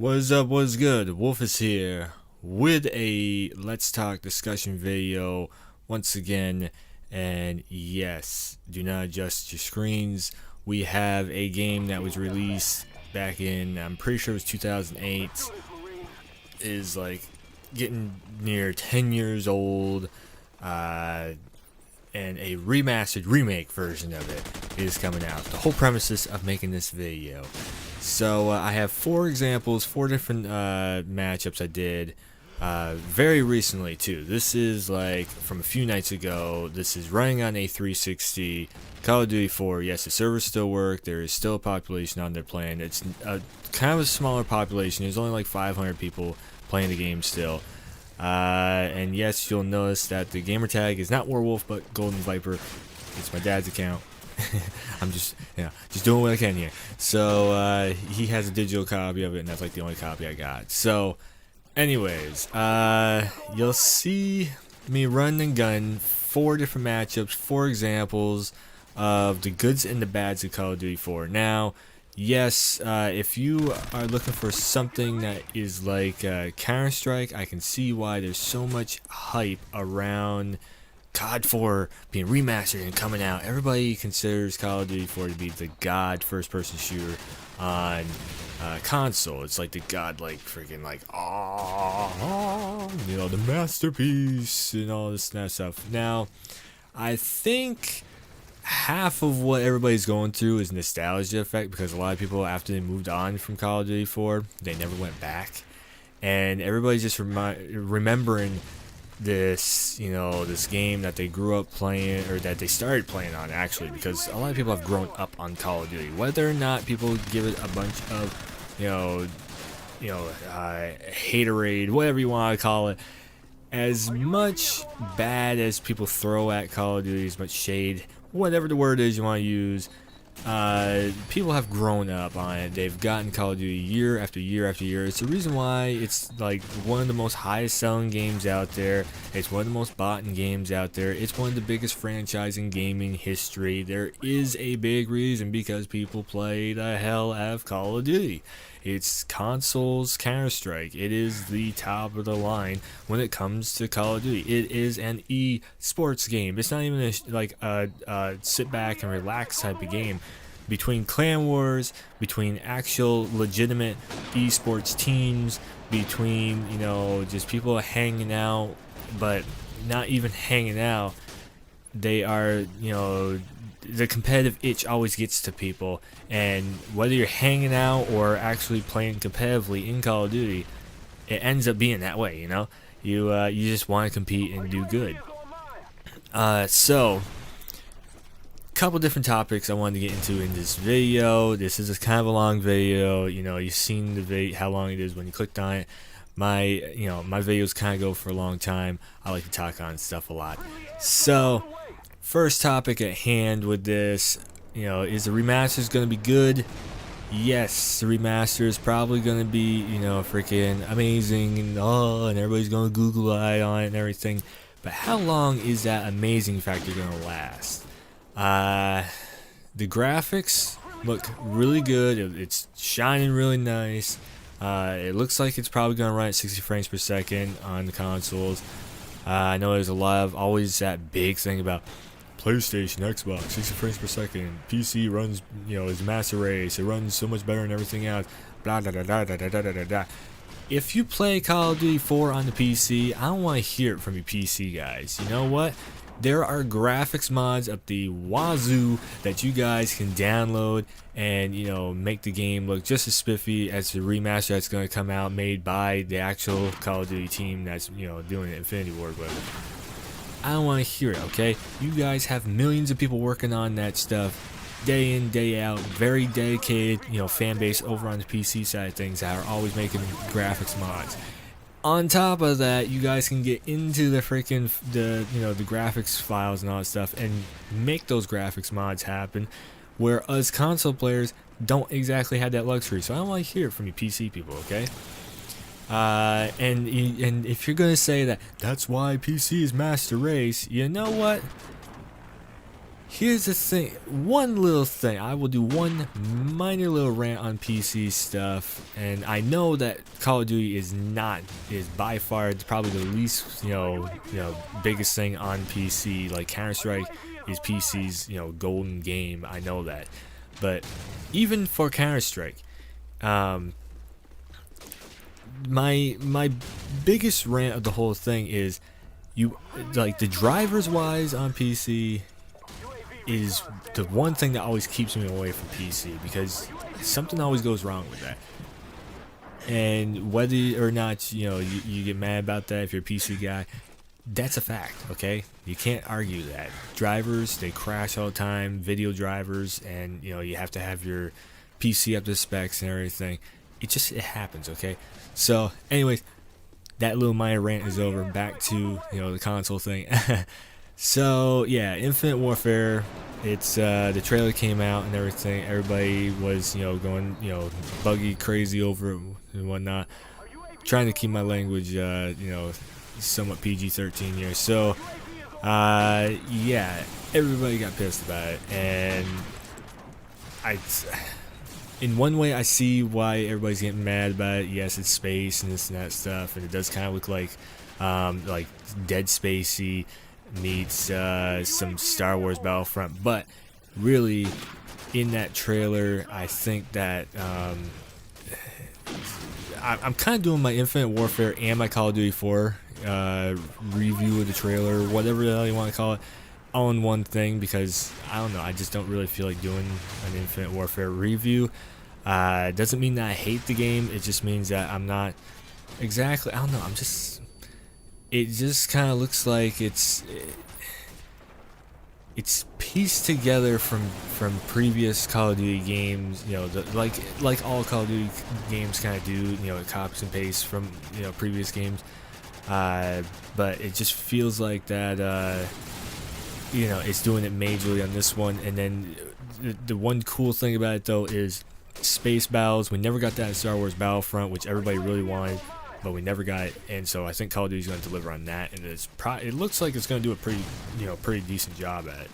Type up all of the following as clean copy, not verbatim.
What's up, what's good? Wolf is here with a Let's Talk discussion video once again. And yes, do not adjust your screens. We have a game that was released back in, I'm pretty sure it was 2008. Is like getting near 10 years old. And a remastered remake version of it is coming out. The whole premises of making this video. So I have four examples, four different matchups I did very recently too. This is like from a few nights ago. This is running on a 360. Call of Duty 4. Yes, the servers still work. There is still a population on there playing. It's kind of a smaller population. There's only like 500 people playing the game still. And yes, you'll notice that the gamer tag is not Werewolf but Golden Viper. It's my dad's account. I'm just doing what I can here. So he has a digital copy of it, and that's like the only copy I got. So anyways, you'll see me run and gun four different matchups, four examples of the goods and the bads of Call of Duty 4. Now, yes, if you are looking for something that is like Counter-Strike, I can see why there's so much hype around COD4 being remastered and coming out. Everybody considers Call of Duty 4 to be the god first-person shooter on console. It's like the god, like freaking like you know, the masterpiece and all this kind of stuff. Now, I think half of what everybody's going through is nostalgia effect, because a lot of people, after they moved on from Call of Duty 4, they never went back, and everybody's just remembering this, you know, this game that they grew up playing, or that they started playing on, actually, because a lot of people have grown up on Call of Duty. Whether or not people give it a bunch of, haterade, whatever you want to call it, as much bad as people throw at Call of Duty, as much shade, whatever the word is you want to use, people have grown up on it. They've gotten Call of Duty year after year after year. It's the reason why it's like one of the most highest selling games out there. It's one of the most bought games out there. It's one of the biggest franchise in gaming history. There is a big reason, because people play the hell out of Call of Duty. It's consoles Counter-Strike. It is the top of the line when it comes to Call of Duty. It is an e-sports game. It's not even like a sit back and relax type of game. Between clan wars, between actual legitimate esports teams, between, you know, just people hanging out but not even hanging out, they are, you know, the competitive itch always gets to people, and whether you're hanging out or actually playing competitively in Call of Duty, it ends up being that way. You know, you just want to compete and do good. So couple different topics I wanted to get into in this video. This is kind of a long video. You know, you've seen the video, how long it is when you clicked on it. My videos kind of go for a long time. I like to talk on stuff a lot. So first topic at hand with this, you know, is the remaster going to be good? Yes, the remaster is probably going to be, you know, freaking amazing, and everybody's going to Google eye on it and everything. But how long is that amazing factor going to last? The graphics look really good. It's shining really nice. It looks like it's probably going to run at 60 frames per second on the consoles. I know there's always that big thing about PlayStation, Xbox, 60 frames per second. PC runs, you know, is master race. It runs so much better than everything else. Blah, da, da, da, da, da, da, da, da. If you play Call of Duty 4 on the PC, I don't want to hear it from you PC guys. You know what? There are graphics mods up the wazoo that you guys can download and, you know, make the game look just as spiffy as the remaster that's going to come out, made by the actual Call of Duty team that's, you know, doing it, Infinity Ward, whatever. I don't want to hear it, okay? You guys have millions of people working on that stuff day in, day out, very dedicated, you know, fan base over on the PC side of things that are always making graphics mods. On top of that, you guys can get into the freaking the graphics files and all that stuff and make those graphics mods happen, where us console players don't exactly have that luxury. So I don't want to hear it from you PC people, okay? And if you're gonna say that that's why PC is master race, you know what? Here's the thing, one little thing, I will do one minor little rant on PC stuff, and I know that Call of Duty is by far probably the least, biggest thing on PC. Like Counter-Strike is PC's, golden game, I know that. But even for Counter-Strike, my biggest rant of the whole thing is the drivers wise on PC is the one thing that always keeps me away from PC, because something always goes wrong with that. And whether or not you get mad about that, if you're a PC guy, that's a fact. Okay, you can't argue that. Drivers, they crash all the time, video drivers, and you have to have your PC up to specs and everything. It happens. Okay, so anyways, that little minor rant is over. Back to the console thing. So yeah, Infinite Warfare, it's the trailer came out and everything. Everybody was going buggy crazy over it and whatnot. Trying to keep my language somewhat PG-13 here. So yeah, everybody got pissed about it, and in one way I see why everybody's getting mad about it. Yes, it's space and this and that stuff, and it does kind of look like Dead Spacey meets some Star Wars Battlefront, but really in that trailer I think that I'm kind of doing my Infinite Warfare and my Call of Duty 4 review of the trailer, whatever the hell you want to call it, all in one thing, because I don't know, I just don't really feel like doing an Infinite Warfare review. Doesn't mean that I hate the game, it just means that I'm not exactly, I don't know, it just kind of looks like it's pieced together from previous Call of Duty games, like all Call of Duty games kind of do, it copies and pastes from previous games, but it just feels like that it's doing it majorly on this one. And then the one cool thing about it though is space battles. We never got that in Star Wars Battlefront, which everybody really wanted, but we never got it, and so I think Call of Duty is going to deliver on that, and it looks like it's going to do a pretty decent job at it.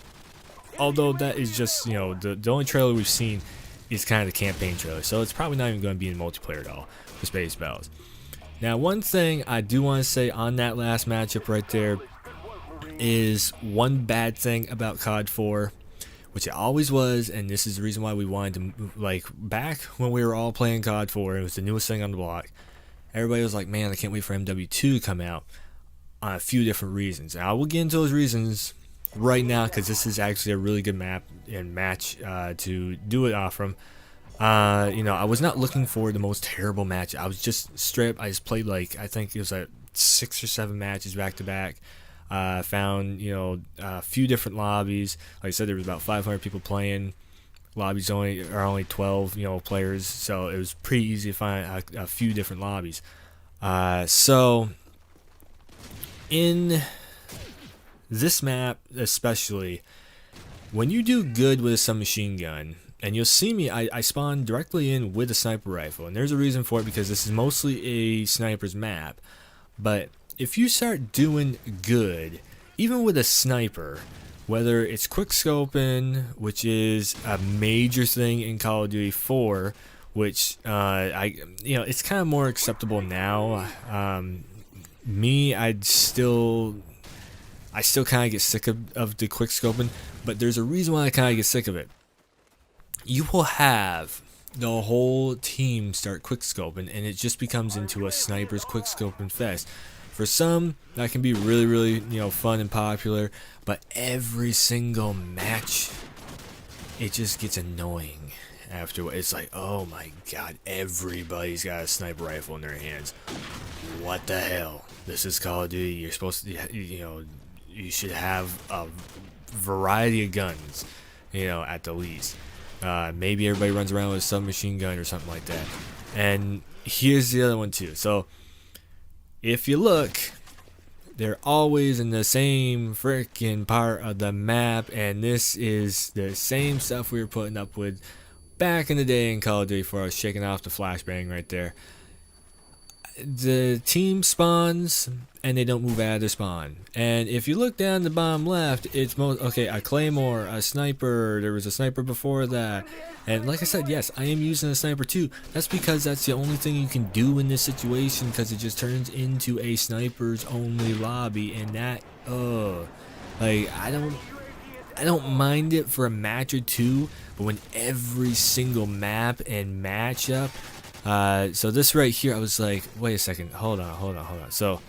Although that is just the only trailer we've seen is kind of the campaign trailer, so it's probably not even going to be in multiplayer at all for space battles. Now, one thing I do want to say on that last matchup right there is one bad thing about COD4, which it always was, and this is the reason why we wanted to, back when we were all playing COD4, it was the newest thing on the block. Everybody was like, man, I can't wait for MW2 to come out, on a few different reasons. And I will get into those reasons right now, because this is actually a really good map and match to do it off from. I was not looking for the most terrible match. I was just straight up, I just played I think it was 6 or 7 matches back to back. Found a few different lobbies. Like I said, there was about 500 people playing. Lobbies are only 12 players, so it was pretty easy to find a few different lobbies. So in this map especially, when you do good with a submachine gun, and you'll see me, I spawn directly in with a sniper rifle, and there's a reason for it, because this is mostly a sniper's map. But if you start doing good, even with a sniper, whether it's quickscoping, which is a major thing in Call of Duty 4, which it's kind of more acceptable now. I still kind of get sick of the quickscoping, but there's a reason why I kind of get sick of it. You will have the whole team start quickscoping, and it just becomes into a sniper's quickscoping fest. For some, that can be really, really, fun and popular, but every single match, it just gets annoying after. It's like, oh my god, everybody's got a sniper rifle in their hands. What the hell? This is Call of Duty. You're supposed to, you should have a variety of guns, at the least. Maybe everybody runs around with a submachine gun or something like that. And here's the other one too. So if you look, they're always in the same freaking part of the map, and this is the same stuff we were putting up with back in the day in Call of Duty 4. I was shaking off the flashbang right there. the team spawns and they don't move out of their spawn. And if you look down the bottom left, it's okay, a claymore, a sniper, there was a sniper before that. And like I said, yes, I am using a sniper too. That's because that's the only thing you can do in this situation, because it just turns into a snipers only lobby, and that like I don't mind it for a match or two, but when every single map and matchup, so this right here, I was like, wait a second, hold on. So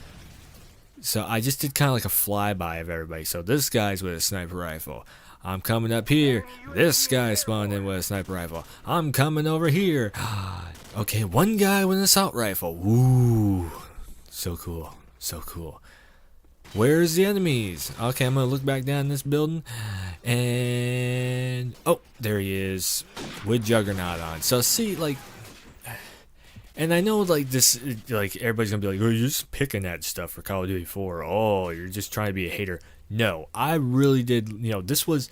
I just did kind of like a flyby of everybody. So this guy's with a sniper rifle. I'm coming up here. This guy spawned in with a sniper rifle. I'm coming over here. Okay, one guy with an assault rifle. Woo, so cool, so cool. Where's the enemies? Okay, I'm gonna look back down this building, and oh, there he is with Juggernaut on. So see, like, and I know like this, like everybody's gonna be like, oh, you're just picking that stuff for Call of Duty 4. Oh, you're just trying to be a hater. No, I really did. You know, this was.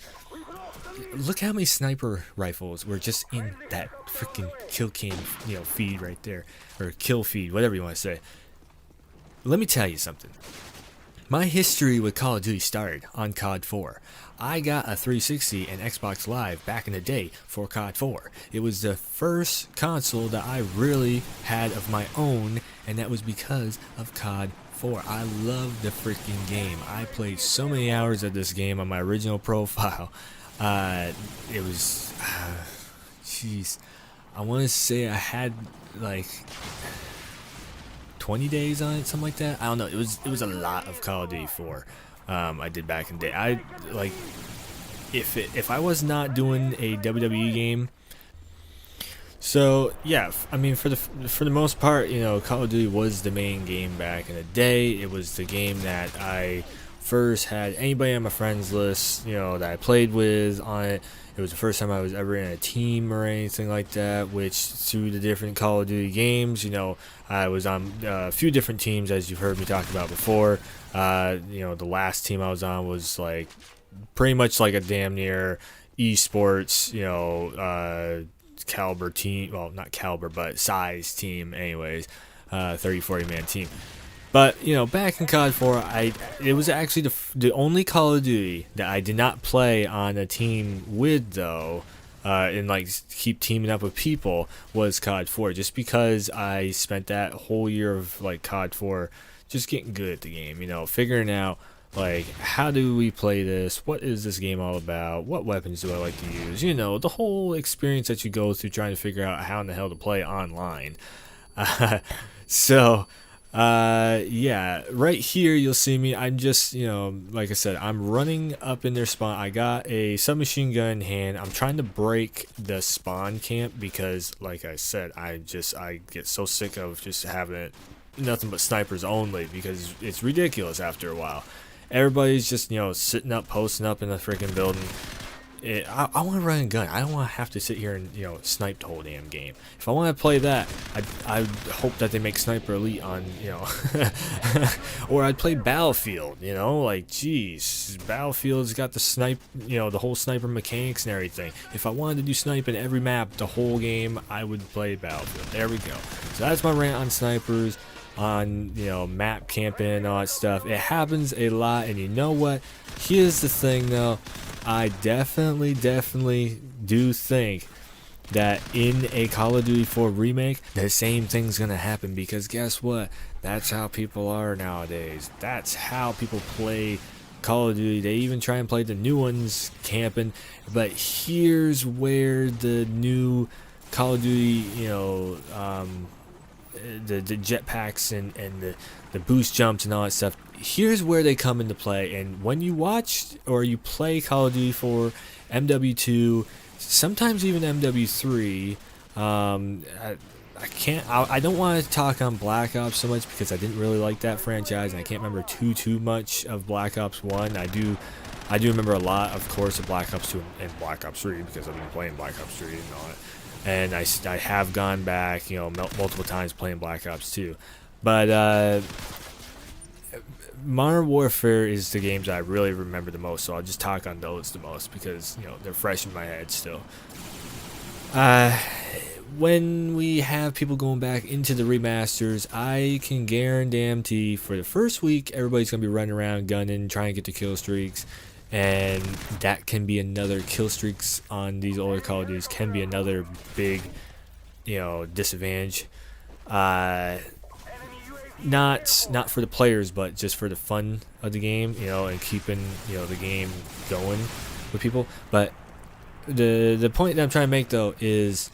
Look how many sniper rifles were just in that freaking kill cam, feed right there, or kill feed, whatever you want to say. Let me tell you something. My history with Call of Duty started on COD4. I got a 360 and Xbox Live back in the day for COD4. It was the first console that I really had of my own, and that was because of COD4. I loved the freaking game. I played so many hours of this game on my original profile. It was, jeez, I want to say I had like 20 days on it, something like that. I don't know. It was a lot of Call of Duty 4. I did back in the day. I like if I was not doing a WWE game. So yeah, I mean for the most part, Call of Duty was the main game back in the day. It was the game that I first had anybody on my friends list, that I played with on it. It was the first time I was ever in a team or anything like that, which through the different Call of Duty games, I was on a few different teams, as you've heard me talk about before. The last team I was on was like pretty much like a damn near esports, caliber team. Well, not caliber, but size team anyways, 30-40 man team. But back in COD4, it was actually the only Call of Duty that I did not play on a team with, though, and like keep teaming up with people, was COD4. Just because I spent that whole year of like COD4 just getting good at the game, figuring out like how do we play this, what is this game all about, what weapons do I like to use, the whole experience that you go through trying to figure out how in the hell to play online. Yeah, right here you'll see me. I'm just, like I said, I'm running up in their spawn. I got a submachine gun in hand. I'm trying to break the spawn camp because, like I said, I get so sick of just having it nothing but snipers only, because it's ridiculous after a while. Everybody's just, sitting up, posting up in the freaking building. I want to run a gun. I don't want to have to sit here and snipe the whole damn game. If I want to play that, I hope that they make Sniper Elite on or I'd play Battlefield. Like geez, Battlefield's got the the whole sniper mechanics and everything. If I wanted to do sniping every map, the whole game, I would play Battlefield. There we go. So that's my rant on snipers, on map camping and all that stuff. It happens a lot, and you know what? Here's the thing though. I definitely do think that in a Call of Duty 4 remake, the same thing's gonna happen, because guess what? That's how people are nowadays. That's how people play Call of Duty. They even try and play the new ones camping. But here's where the new Call of Duty, the jetpacks and the boost jumps and all that stuff, here's where they come into play. And when you watch or you play Call of Duty 4, MW2, sometimes even MW3, I don't want to talk on Black Ops so much because I didn't really like that franchise, and I can't remember too much of Black Ops 1. I do remember a lot, of course, of Black Ops 2 and Black Ops 3 because I've been playing Black Ops 3 and all that. And I have gone back, multiple times playing Black Ops 2. But Modern Warfare is the games I really remember the most, so I'll just talk on those the most because, they're fresh in my head still. when we have people going back into the remasters, I can guarantee for the first week, everybody's going to be running around gunning, trying to get the kill streaks. And that can be another kill streaks on these older Call of Duties can be another big, disadvantage. Not for the players, but just for the fun of the game, and keeping, the game going with people. But the point that I'm trying to make though is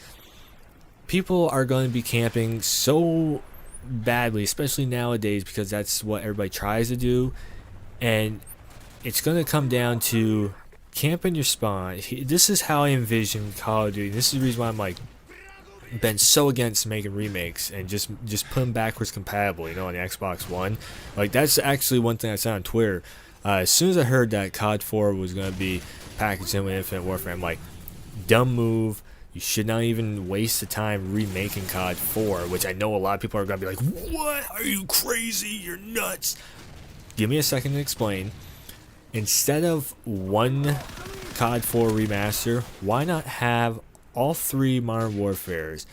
people are going to be camping so badly, especially nowadays, because that's what everybody tries to do, and it's going to come down to camping your spawn. This is how I envision Call of Duty. This is the reason why I'm like been so against making remakes and just put them backwards compatible, on the Xbox One. Like, that's actually one thing I said on Twitter. As soon as I heard that COD4 was going to be packaged in with Infinite Warfare, I'm like, dumb move. You should not even waste the time remaking COD4, which I know a lot of people are going to be like, what? Are you crazy? You're nuts. Give me a second to explain. Instead of one COD4 remaster, why not have all three Modern Warfares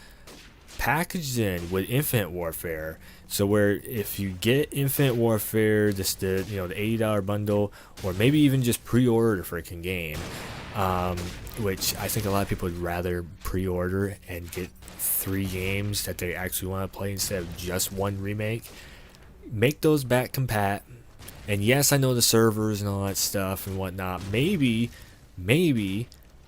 packaged in with Infinite Warfare? So where if you get Infinite Warfare, the $80 bundle, or maybe even just pre-order the freaking game, which I think a lot of people would rather pre-order and get 3 games that they actually want to play instead of just one remake. Make those back compat. And yes, I know the servers and all that stuff and whatnot. Maybe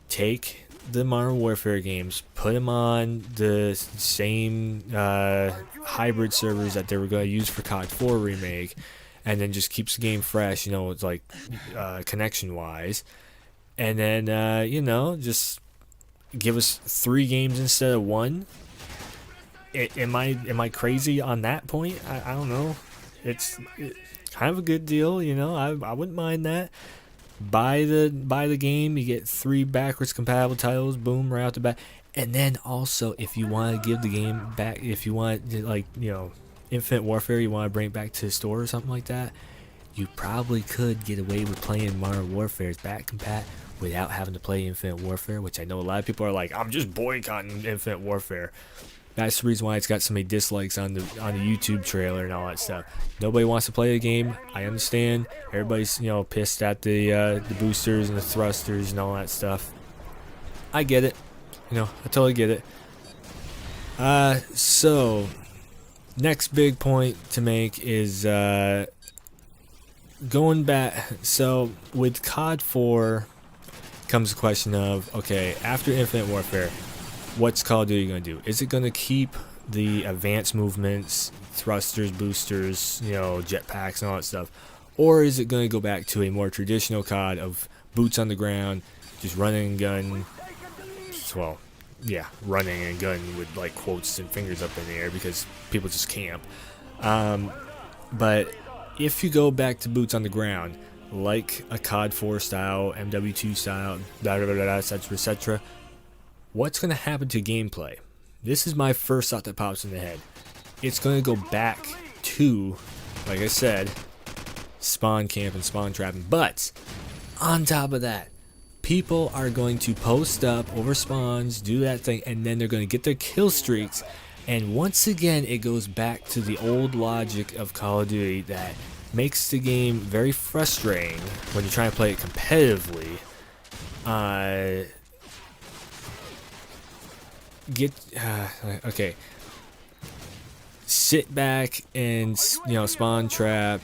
take the Modern Warfare games, put them on the same hybrid servers that they were going to use for COD4 Remake, and then just keeps the game fresh, it's like connection-wise. And then, just give us 3 games instead of 1. Am I crazy on that point? I don't know. It's kind of a good deal, I wouldn't mind that. Buy the game, you get 3 backwards compatible titles, boom, right out the back. And then also, if you want to give the game back, if you want, Infinite Warfare, you want to bring it back to the store or something like that, you probably could get away with playing Modern Warfare's back compat without having to play Infinite Warfare, which I know a lot of people are like, I'm just boycotting Infinite Warfare. That's the reason why it's got so many dislikes on the YouTube trailer and all that stuff. Nobody wants to play the game. I understand. Everybody's pissed at the boosters and the thrusters and all that stuff. I get it. I totally get it. So next big point to make is going back. So with COD 4 comes the question of, okay, after Infinite Warfare, what's Call of Duty going to do? Is it going to keep the advanced movements, thrusters, boosters, jetpacks and all that stuff? Or is it going to go back to a more traditional COD of boots on the ground, just running and gun? Well, yeah, running and gun with like quotes and fingers up in the air because people just camp. But if you go back to boots on the ground, like a COD 4 style, MW2 style, etc., what's going to happen to gameplay? This is my first thought that pops in the head. It's going to go back to, like I said, spawn camp and spawn trapping. But on top of that, people are going to post up over spawns, do that thing, and then they're going to get their kill streaks. And once again, it goes back to the old logic of Call of Duty that makes the game very frustrating when you try to play it competitively. Okay, sit back and spawn trap,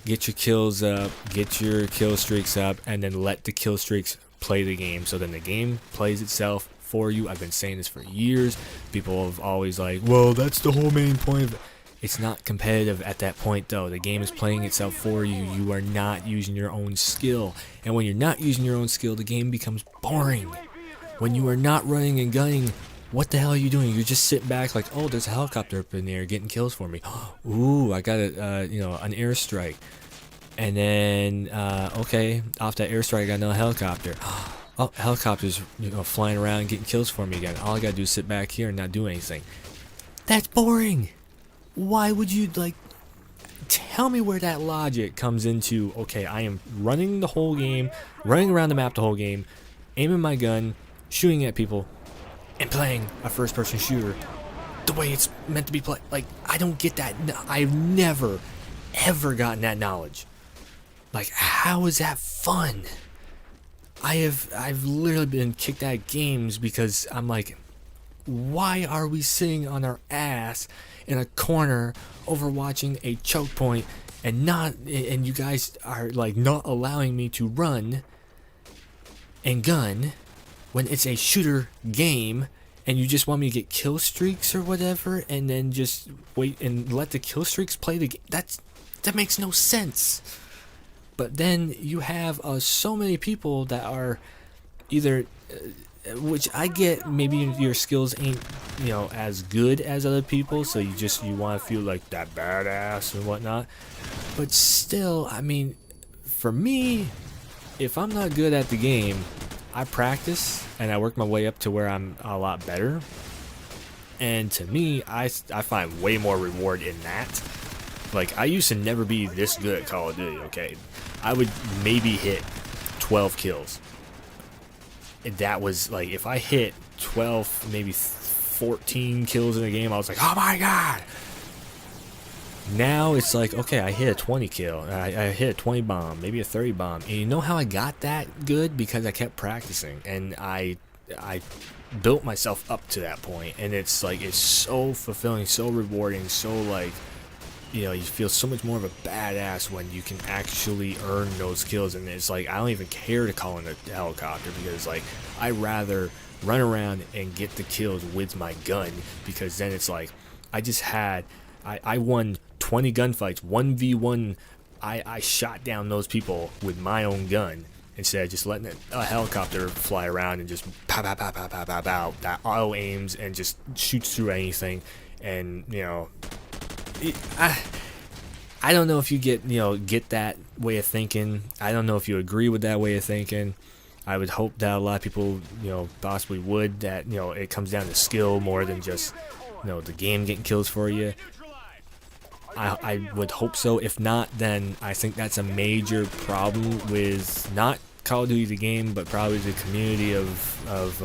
get your kills up, get your kill streaks up, and then let the kill streaks play the game. So then the game plays itself for you. I've been saying this for years. People have always like, well, that's the whole main point of it. It's not competitive at that point though. The game is playing itself for you. You are not using your own skill, and when you're not using your own skill, the game becomes boring. When you are not running and gunning, what the hell are you doing? You're just sitting back like, oh, there's a helicopter up in there getting kills for me. Ooh, I got an airstrike. And then, okay, off that airstrike, I got another helicopter. Oh, helicopters, flying around and getting kills for me again. All I gotta do is sit back here and not do anything. That's boring. Why would you, tell me where that logic comes into, okay, I am running the whole game, running around the map the whole game, aiming my gun, shooting at people. and playing a first-person shooter the way it's meant to be played. Like, I don't get that. I've never, ever gotten that knowledge. Like, how is that fun? I've literally been kicked out of games because I'm like, why are we sitting on our ass in a corner overwatching a choke point and you guys are like not allowing me to run and gun when it's a shooter game, and you just want me to get kill streaks or whatever and then just wait and let the kill streaks play the game? That makes no sense. But then you have so many people that are either which I get, maybe your skills ain't, you know, as good as other people, so you want to feel like that badass and whatnot. But still, I mean, for me, if I'm not good at the game, I practice and I work my way up to where I'm a lot better. And to me, I find way more reward in that. Like, I used to never be this good at Call of Duty, okay? I would maybe hit 12 kills. And that was, like, if I hit 12, maybe 14 kills in a game, I was like, oh my god! Now it's like, okay, I hit a 20 kill, I hit a 20 bomb, maybe a 30 bomb. And you know how I got that good? Because I kept practicing, and I built myself up to that point. And it's like, it's so fulfilling, so rewarding, so like, you know, you feel so much more of a badass when you can actually earn those kills. And it's like, I don't even care to call in a helicopter, because like, I rather run around and get the kills with my gun, because then it's like, I won 20 gunfights, 1v1. I shot down those people with my own gun instead of just letting a helicopter fly around and just pow pow pow pow pow pow pow, that auto aims and just shoots through anything. And you know, I don't know if you get that way of thinking. I don't know if you agree with that way of thinking. I would hope that a lot of people, you know, possibly would, that, you know, it comes down to skill more than just, you know, the game getting kills for you. I would hope so. If not, then I think that's a major problem with not Call of Duty the game, but probably the community of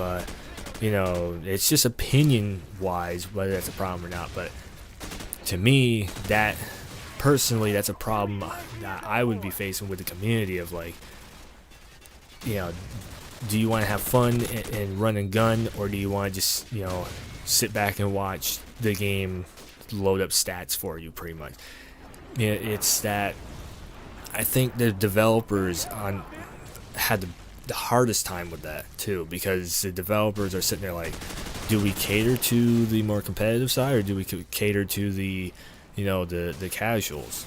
you know, it's just opinion wise whether that's a problem or not. But to me, that personally, that's a problem that I would be facing with the community of, like, you know, do you want to have fun and run and gun, or do you want to just, you know, sit back and watch the game load up stats for you, pretty much? Yeah, it's that I think the developers had the hardest time with that too, because the developers are sitting there like, do we cater to the more competitive side, or do we cater to the, you know, the casuals?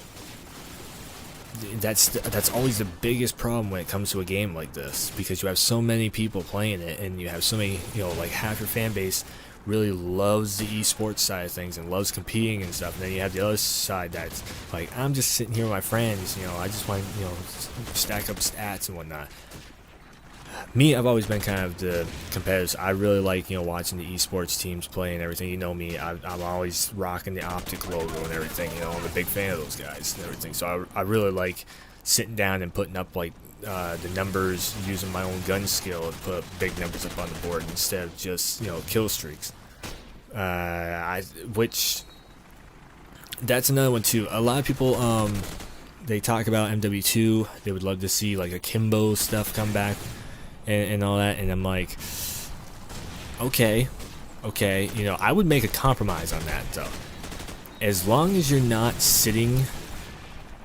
That's always the biggest problem when it comes to a game like this, because you have so many people playing it, and you have so many, you know, like half your fan base really loves the esports side of things and loves competing and stuff, and then you have the other side that's like, I'm just sitting here with my friends, you know, I just want to, you know, stack up stats and whatnot. Me, I've always been kind of the competitive. I really like, you know, watching the esports teams play and everything. You know me, I'm always rocking the Optic logo and everything. You know, I'm a big fan of those guys and everything. So I really like sitting down and putting up like the numbers, using my own gun skill and put big numbers up on the board instead of just, you know, kill streaks. Which that's another one too. A lot of people they talk about MW2. They would love to see like akimbo stuff come back and all that, and I'm like, okay, you know, I would make a compromise on that though. As long as you're not sitting,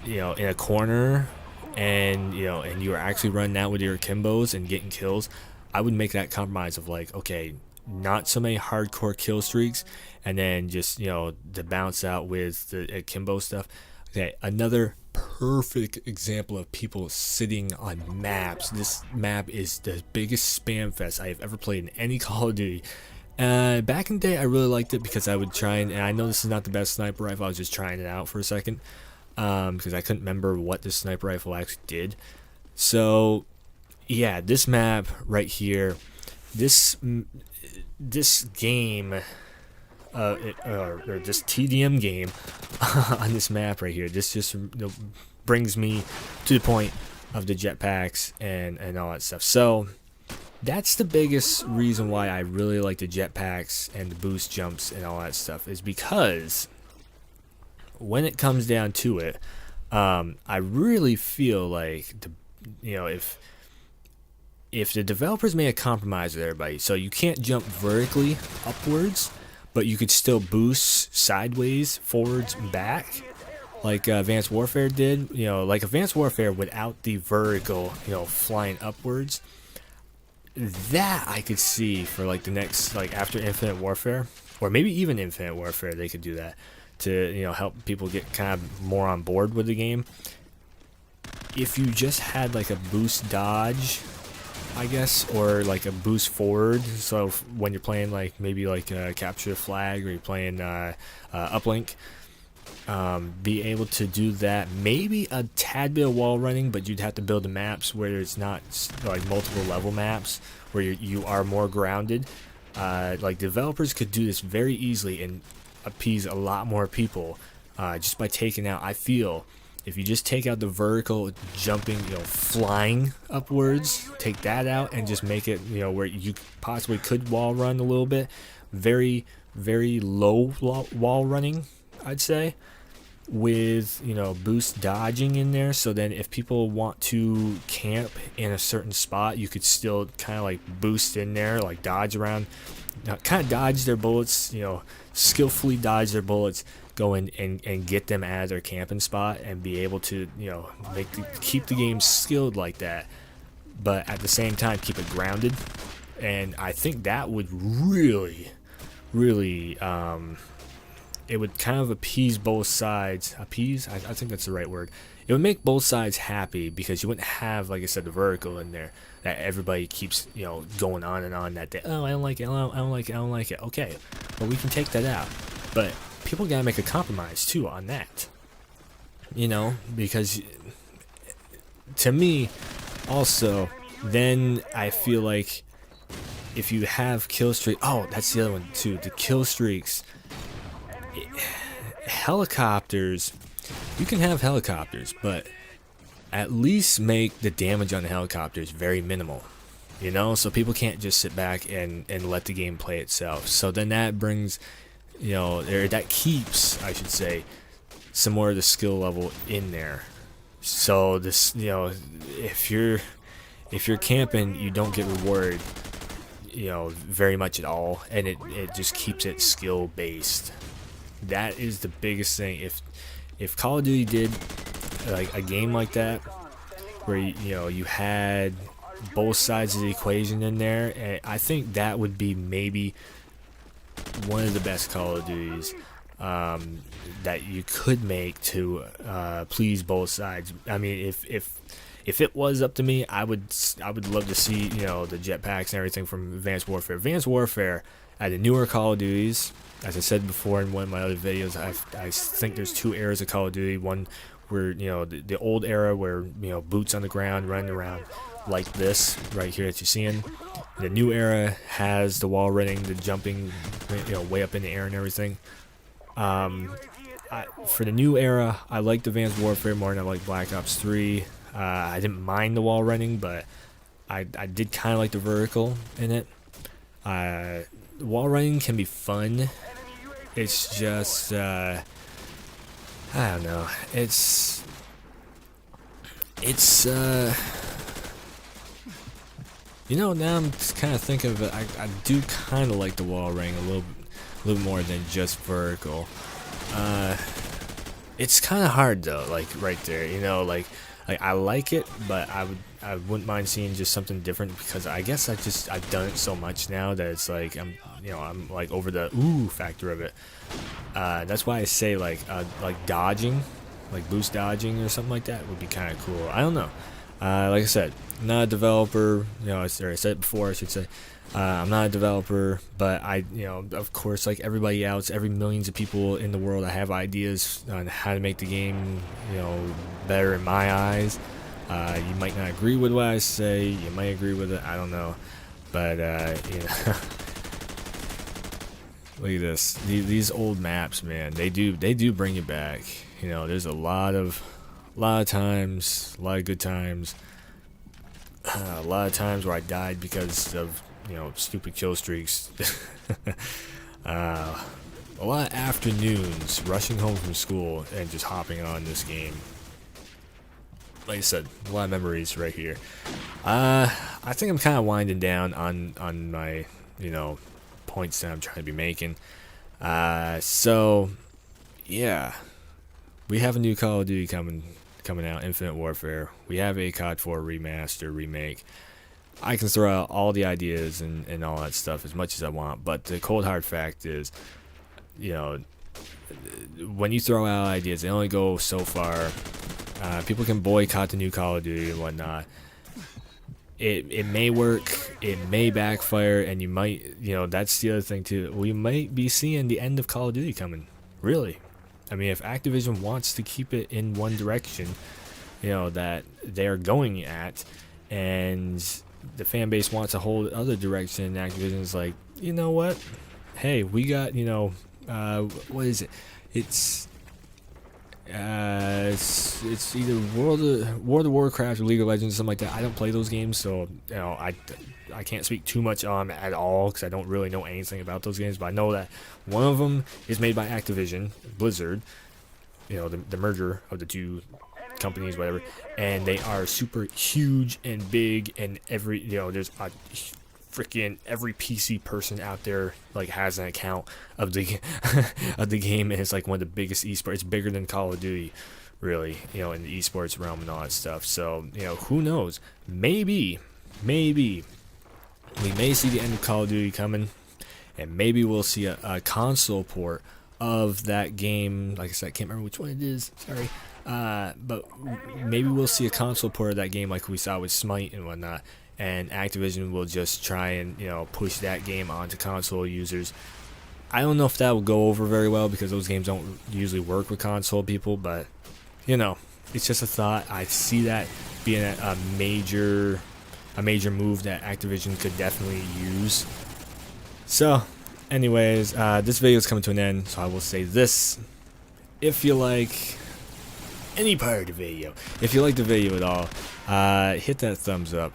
you know, in a corner and, you know, and you're actually running out with your akimbos and getting kills, I would make that compromise of like, okay, not so many hardcore kill streaks, and then just, you know, to bounce out with the akimbo stuff. Okay, another perfect example of people sitting on maps. This map is the biggest spam fest I have ever played in any Call of Duty. Back in the day, I really liked it because I would try and I know this is not the best sniper rifle. I was just trying it out for a second because I couldn't remember what this sniper rifle actually did. So yeah, this map right here, this game, or this TDM game on this map right here, this just, you know, brings me to the point of the jetpacks and all that stuff. So That's the biggest reason why I really like the jetpacks and the boost jumps and all that stuff, is because when it comes down to it, I really feel like if the developers made a compromise with everybody, so you can't jump vertically upwards, but you could still boost sideways, forwards, and back, like Advanced Warfare did. Like Advanced Warfare without the vertical, flying upwards. That I could see for like the next, like after Infinite Warfare, or maybe even Infinite Warfare, they could do that to help people get kind of more on board with the game. If you just had like a boost dodge, I guess, or like a boost forward, so when you're playing like maybe like capture the flag, or you're playing uplink, be able to do that. Maybe a tad bit of wall running, but you'd have to build the maps where it's not like multiple level maps where you are more grounded. Like developers could do this very easily and appease a lot more people just by taking out, I feel, if you just take out the vertical jumping, flying upwards, take that out and just make it, where you possibly could wall run a little bit. Very, very low wall running, I'd say, with boost dodging in there, so then if people want to camp in a certain spot, you could still kind of like boost in there, like dodge around, kind of dodge their bullets, skillfully dodge their bullets, go in and get them out of their camping spot, and be able to keep the game skilled like that, but at the same time keep it grounded. And I think that would really it would kind of appease both sides. Appease? I think that's the right word. It would make both sides happy, because you wouldn't have, like I said, the vertical in there that everybody keeps, going on and on that day. Oh, I don't like it. I don't like it. I don't like it. Okay, well, we can take that out. But people gotta make a compromise too on that. Because to me, also, then I feel like if you have kill streak. Oh, that's the other one too. The kill streaks. Helicopters, you can have helicopters, but at least make the damage on the helicopters very minimal, so people can't just sit back and let the game play itself. So then that brings, that keeps, I should say, some more of the skill level in there. So this, if you're camping, you don't get rewarded, very much at all, and it just keeps it skill based. That is the biggest thing. If Call of Duty did like a game like that, where you had both sides of the equation in there, I think that would be maybe one of the best Call of Duties that you could make to please both sides. I mean, if it was up to me, I would love to see the jetpacks and everything from Advanced Warfare. Advanced Warfare at the newer Call of Duties. As I said before in one of my other videos, I think there's two eras of Call of Duty. One where the old era where boots on the ground, running around like this right here that you're seeing. The new era has the wall running, the jumping, way up in the air and everything. For the new era, I liked Advanced Warfare more than I like Black Ops 3. I didn't mind the wall running, but I did kind of like the vertical in it. Wall running can be fun. It's just I don't know. It's now I'm just kind of thinking of it. I do kind of like the wall running a little more than just vertical. It's kind of hard though, like right there, like I like it, but I wouldn't mind seeing just something different, because I guess I've done it so much now that it's like I'm like over the ooh factor of it. That's why I say like dodging, like boost dodging or something like that would be kind of cool. I don't know. Like I said, I'm not a developer. I said it before, I should say. I'm not a developer, but of course, like everybody else, every millions of people in the world, I have ideas on how to make the game, better in my eyes. You might not agree with what I say. You might agree with it. I don't know, but look at this. These old maps, man. They do bring you back. There's a lot of times, a lot of good times. A lot of times where I died because of, you know, stupid kill streaks. A lot of afternoons rushing home from school and just hopping on this game. Like I said, a lot of memories right here. I think I'm kind of winding down on my, you know, points that I'm trying to be making. So yeah, we have a new Call of Duty coming out, Infinite Warfare. We have a COD4 Remastered remake. I can throw out all the ideas and all that stuff as much as I want, but the cold hard fact is, you know, when you throw out ideas, they only go so far. People can boycott the new Call of Duty and whatnot. It may work, it may backfire, and you might, you know, that's the other thing too. We might be seeing the end of Call of Duty coming. Really. I mean, if Activision wants to keep it in one direction, you know, that they're going at, and the fan base wants a whole other direction, Activision's like, you know what? Hey, we got, you know, what is it? It's either World of Warcraft or League of Legends, something like that. I don't play those games, so you know I can't speak too much on them at all because I don't really know anything about those games. But I know that one of them is made by Activision, Blizzard, you know, the merger of the two companies, whatever, and they are super huge and big, and every, you know, there's a freaking every PC person out there like has an account of the of the game, and it's like one of the biggest esports. It's bigger than Call of Duty, really, you know, in the esports realm and all that stuff. So, you know, who knows? Maybe we may see the end of Call of Duty coming, and maybe we'll see a console port of that game. Like I said, I can't remember which one it is. Sorry. But maybe we'll see a console port of that game like we saw with Smite and whatnot, and Activision will just try and, you know, push that game onto console users. I don't know if that will go over very well because those games don't usually work with console people, but, you know, it's just a thought. I see that being a major move that Activision could definitely use. So, anyways, this video is coming to an end, so I will say this. If you like any part of the video, if you like the video at all, hit that thumbs up.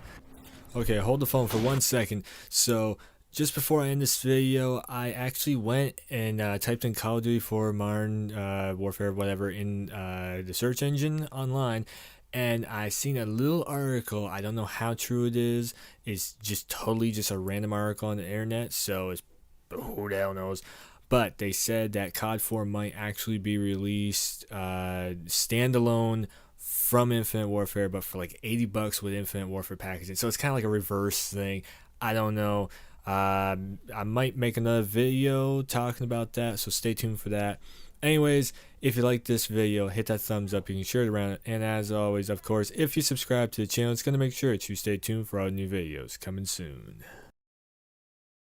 Okay, hold the phone for 1 second. So, just before I end this video, I actually went and typed in Call of Duty 4 Modern Warfare, whatever, in the search engine online, and I seen a little article. I don't know how true it is. It's just totally just a random article on the internet, so it's, who the hell knows. But they said that COD4 might actually be released standalone from Infinite Warfare, but for like $80 with Infinite Warfare packaging. So it's kind of like a reverse thing. I don't know. I might make another video talking about that, so stay tuned for that. Anyways, if you like this video, hit that thumbs up. You can share it around. And as always, of course, if you subscribe to the channel, it's going to make sure that you stay tuned for all new videos coming soon.